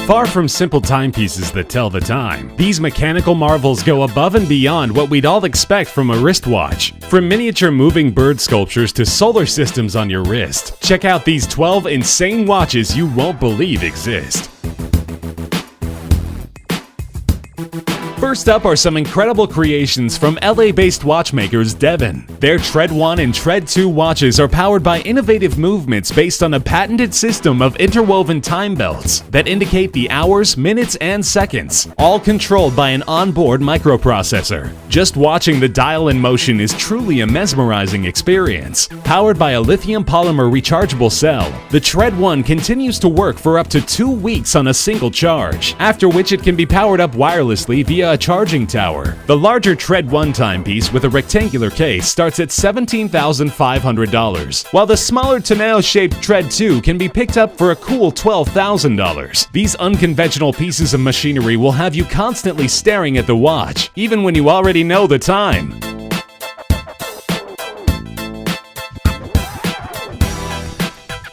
Far from simple timepieces that tell the time, these mechanical marvels go above and beyond what we'd all expect from a wristwatch. From miniature moving bird sculptures to solar systems on your wrist, check out these 12 insane watches you won't believe exist. First up are some incredible creations from LA-based watchmakers Devon. Their Tread 1 and Tread 2 watches are powered by innovative movements based on a patented system of interwoven time belts that indicate the hours, minutes, and seconds, all controlled by an onboard microprocessor. Just watching the dial in motion is truly a mesmerizing experience. Powered by a lithium polymer rechargeable cell, the Tread 1 continues to work for up to 2 weeks on a single charge, after which it can be powered up wirelessly via a charging tower. The larger Tread 1 timepiece with a rectangular case starts at $17,500, while the smaller tonneau-shaped Tread 2 can be picked up for a cool $12,000. These unconventional pieces of machinery will have you constantly staring at the watch, even when you already know the time.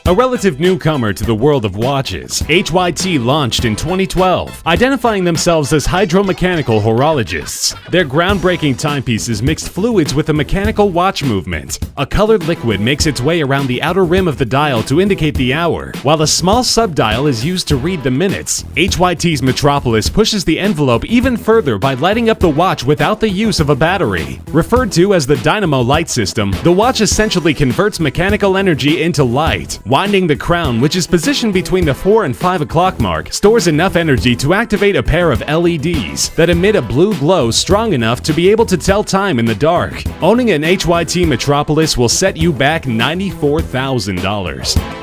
A relative newcomer to the world of watches, HYT launched in 2012, identifying themselves as hydromechanical horologists. Their groundbreaking timepieces mixed fluids with a mechanical watch movement. A colored liquid makes its way around the outer rim of the dial to indicate the hour, while a small subdial is used to read the minutes. HYT's Metropolis pushes the envelope even further by lighting up the watch without the use of a battery. Referred to as the Dynamo Light System, the watch essentially converts mechanical energy into light. Winding the crown, which is positioned between the 4 and 5 o'clock mark, stores enough energy to activate a pair of LEDs that emit a blue glow strong enough to be able to tell time in the dark. Owning an HYT Metropolis will set you back $94,000.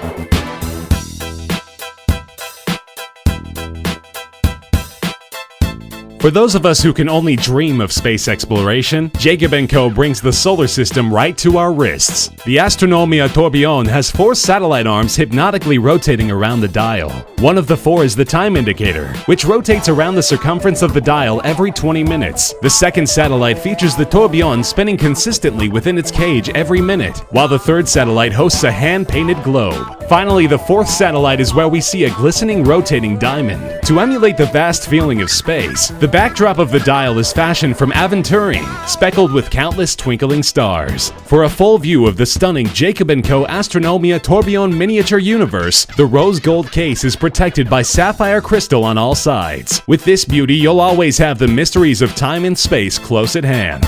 For those of us who can only dream of space exploration, Jacob & Co. brings the solar system right to our wrists. The Astronomia Tourbillon has 4 satellite arms hypnotically rotating around the dial. One of the 4 is the time indicator, which rotates around the circumference of the dial every 20 minutes. The second satellite features the tourbillon spinning consistently within its cage every minute, while the third satellite hosts a hand-painted globe. Finally, the 4th satellite is where we see a glistening rotating diamond. To emulate the vast feeling of space, the backdrop of the dial is fashioned from aventurine, speckled with countless twinkling stars. For a full view of the stunning Jacob & Co. Astronomia Tourbillon miniature universe, the rose gold case is protected by sapphire crystal on all sides. With this beauty, you'll always have the mysteries of time and space close at hand.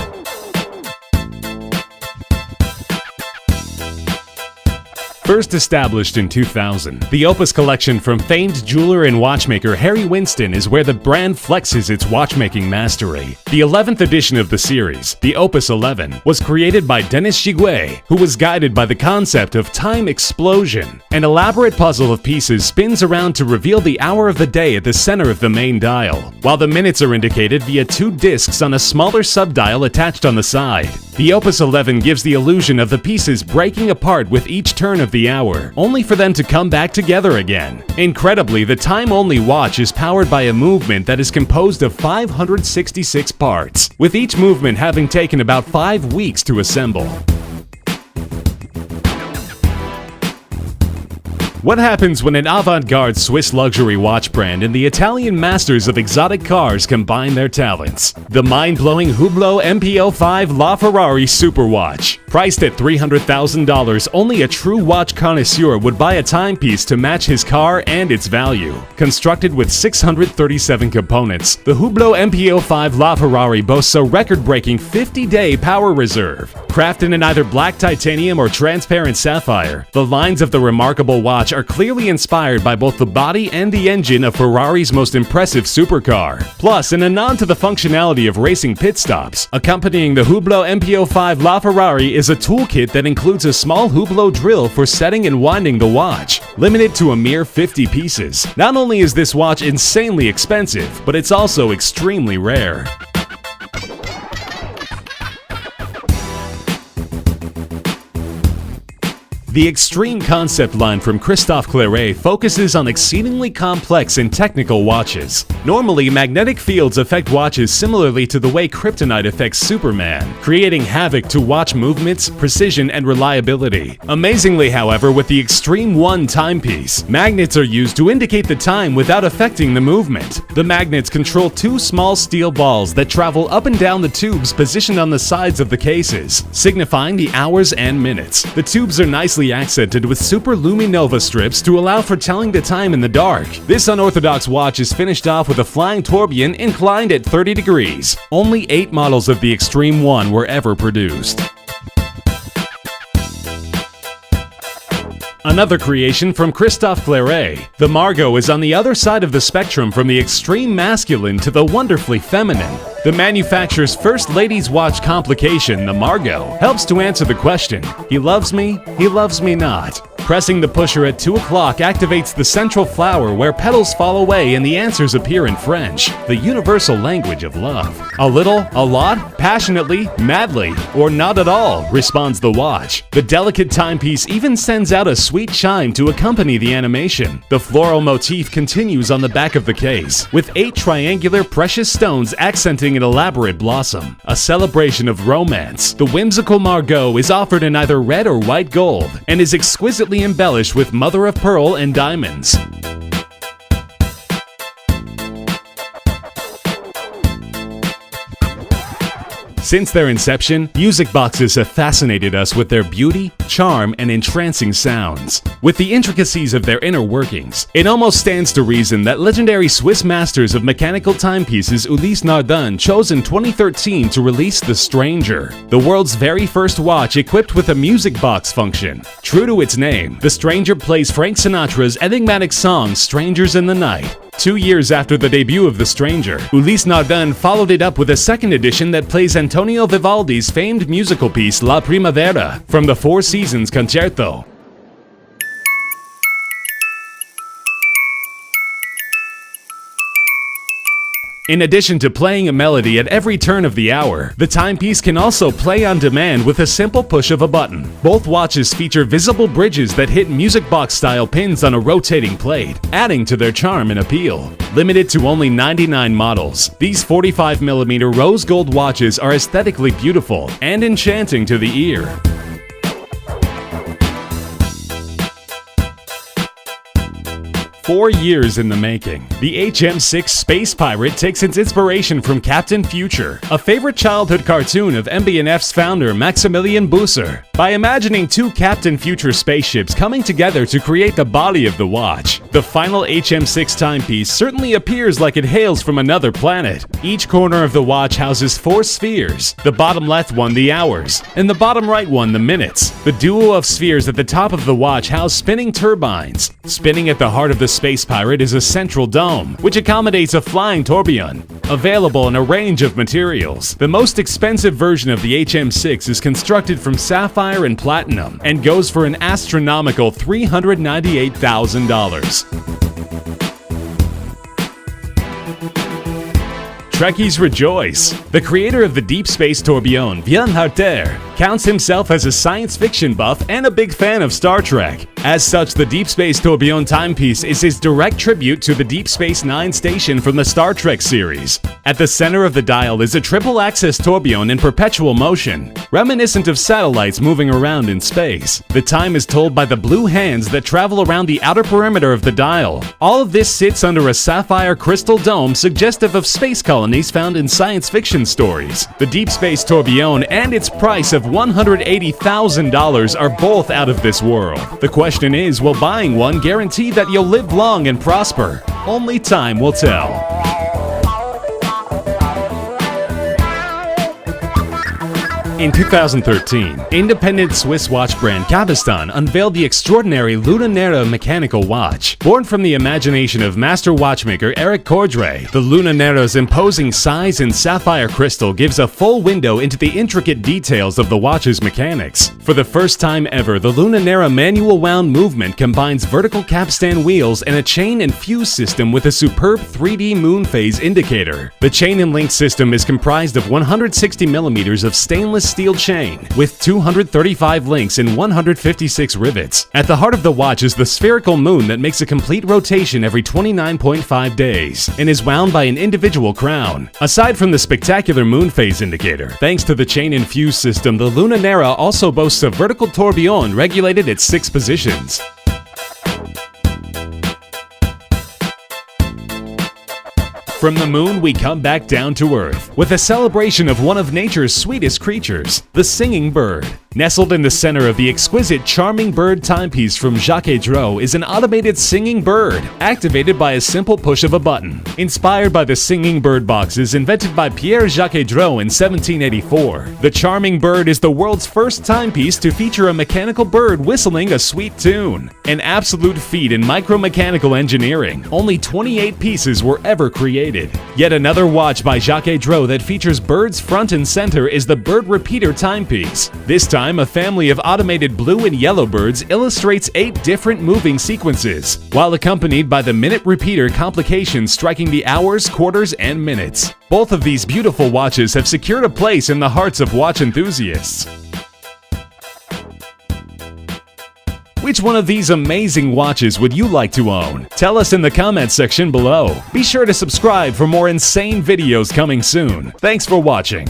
First established in 2000, the Opus collection from famed jeweler and watchmaker Harry Winston is where the brand flexes its watchmaking mastery. The 11th edition of the series, the Opus 11, was created by Denis Giguet, who was guided by the concept of time explosion. An elaborate puzzle of pieces spins around to reveal the hour of the day at the center of the main dial, while the minutes are indicated via 2 discs on a smaller subdial attached on the side. The Opus 11 gives the illusion of the pieces breaking apart with each turn of the hour, only for them to come back together again. Incredibly, the time-only watch is powered by a movement that is composed of 566 parts, with each movement having taken about 5 weeks to assemble. What happens when an avant-garde Swiss luxury watch brand and the Italian masters of exotic cars combine their talents? The mind-blowing Hublot MPO5 LaFerrari Superwatch. Priced at $300,000, only a true watch connoisseur would buy a timepiece to match his car and its value. Constructed with 637 components, the Hublot MPO5 LaFerrari boasts a record-breaking 50-day power reserve. Crafted in either black titanium or transparent sapphire, the lines of the remarkable watch are clearly inspired by both the body and the engine of Ferrari's most impressive supercar. Plus, in a nod to the functionality of racing pit stops, accompanying the Hublot MPO5 LaFerrari is a toolkit that includes a small Hublot drill for setting and winding the watch, limited to a mere 50 pieces. Not only is this watch insanely expensive, but it's also extremely rare. The Extreme concept line from Christophe Claret focuses on exceedingly complex and technical watches. Normally, magnetic fields affect watches similarly to the way kryptonite affects Superman, creating havoc to watch movements, precision, and reliability. Amazingly, however, with the Extreme 1 timepiece, magnets are used to indicate the time without affecting the movement. The magnets control two small steel balls that travel up and down the tubes positioned on the sides of the cases, signifying the hours and minutes. The tubes are nicely accented with super luminova strips to allow for telling the time in the dark. This unorthodox watch is finished off with a flying tourbillon inclined at 30 degrees. Only 8 models of the Extreme 1 were ever produced. Another creation from Christophe Claret, the Margot is on the other side of the spectrum from the extreme masculine to the wonderfully feminine. The manufacturer's first ladies' watch complication, the Margot, helps to answer the question, he loves me not. Pressing the pusher at 2 o'clock activates the central flower where petals fall away and the answers appear in French, the universal language of love. A little, a lot, passionately, madly, or not at all, responds the watch. The delicate timepiece even sends out a sweet chime to accompany the animation. The floral motif continues on the back of the case, with 8 triangular precious stones accenting an elaborate blossom. A celebration of romance, the whimsical Margot is offered in either red or white gold, and is exquisitely embellished with mother of pearl and diamonds. Since their inception, music boxes have fascinated us with their beauty, charm, and entrancing sounds. With the intricacies of their inner workings, it almost stands to reason that legendary Swiss masters of mechanical timepieces Ulysse Nardin chose in 2013 to release the Stranger, the world's very first watch equipped with a music box function. True to its name, the Stranger plays Frank Sinatra's enigmatic song Strangers in the Night. 2 years after the debut of The Stranger, Ulysse Nardin followed it up with a second edition that plays Antonio Vivaldi's famed musical piece La Primavera from the Four Seasons Concerto. In addition to playing a melody at every turn of the hour, the timepiece can also play on demand with a simple push of a button. Both watches feature visible bridges that hit music box-style pins on a rotating plate, adding to their charm and appeal. Limited to only 99 models, these 45mm rose gold watches are aesthetically beautiful and enchanting to the ear. "4 years in the making, the HM6 Space Pirate takes its inspiration from Captain Future, a favorite childhood cartoon of MB&F's founder Maximilian Busser. By imagining 2 Captain Future spaceships coming together to create the body of the watch, the final HM6 timepiece certainly appears like it hails from another planet. Each corner of the watch houses 4 spheres, the bottom left one the hours, and the bottom right one the minutes. The duo of spheres at the top of the watch house spinning turbines. Spinning at the heart of the Space Pirate is a central dome, which accommodates a flying tourbillon. Available in a range of materials, the most expensive version of the HM6 is constructed from sapphire and platinum and goes for an astronomical $398,000. Trekkies rejoice! The creator of the Deep Space Tourbillon, Vian Harter, counts himself as a science fiction buff and a big fan of Star Trek. As such, the Deep Space Tourbillon timepiece is his direct tribute to the Deep Space Nine station from the Star Trek series. At the center of the dial is a triple-axis tourbillon in perpetual motion, reminiscent of satellites moving around in space. The time is told by the blue hands that travel around the outer perimeter of the dial. All of this sits under a sapphire crystal dome suggestive of space colonies found in science fiction stories. The Deep Space Tourbillon and its price of $180,000 are both out of this world. The question is, will buying one guarantee that you'll live long and prosper? Only time will tell. In 2013, independent Swiss watch brand Cabestan unveiled the extraordinary Lunanera mechanical watch. Born from the imagination of master watchmaker Eric Cordray, the Lunanera's imposing size and sapphire crystal gives a full window into the intricate details of the watch's mechanics. For the first time ever, the Lunanera manual wound movement combines vertical capstan wheels and a chain and fuse system with a superb 3D moon phase indicator. The chain and link system is comprised of 160mm of stainless steel chain with 235 links and 156 rivets. At the heart of the watch is the spherical moon that makes a complete rotation every 29.5 days and is wound by an individual crown. Aside from the spectacular moon phase indicator, thanks to the chain and fuse system, the Lunanera also boasts a vertical tourbillon regulated at 6 positions. From the moon, we come back down to Earth with a celebration of one of nature's sweetest creatures, the singing bird. Nestled in the center of the exquisite Charming Bird timepiece from Jaquet-Droz is an automated singing bird, activated by a simple push of a button. Inspired by the singing bird boxes invented by Pierre Jaquet-Droz in 1784, the Charming Bird is the world's first timepiece to feature a mechanical bird whistling a sweet tune. An absolute feat in micromechanical engineering. Only 28 pieces were ever created. Yet another watch by Jaquet-Droz that features birds front and center is the Bird Repeater timepiece. This time, a family of automated blue and yellow birds illustrates 8 different moving sequences, while accompanied by the minute repeater complication striking the hours, quarters, and minutes. Both of these beautiful watches have secured a place in the hearts of watch enthusiasts. Which one of these amazing watches would you like to own? Tell us in the comments section below. Be sure to subscribe for more insane videos coming soon. Thanks for watching.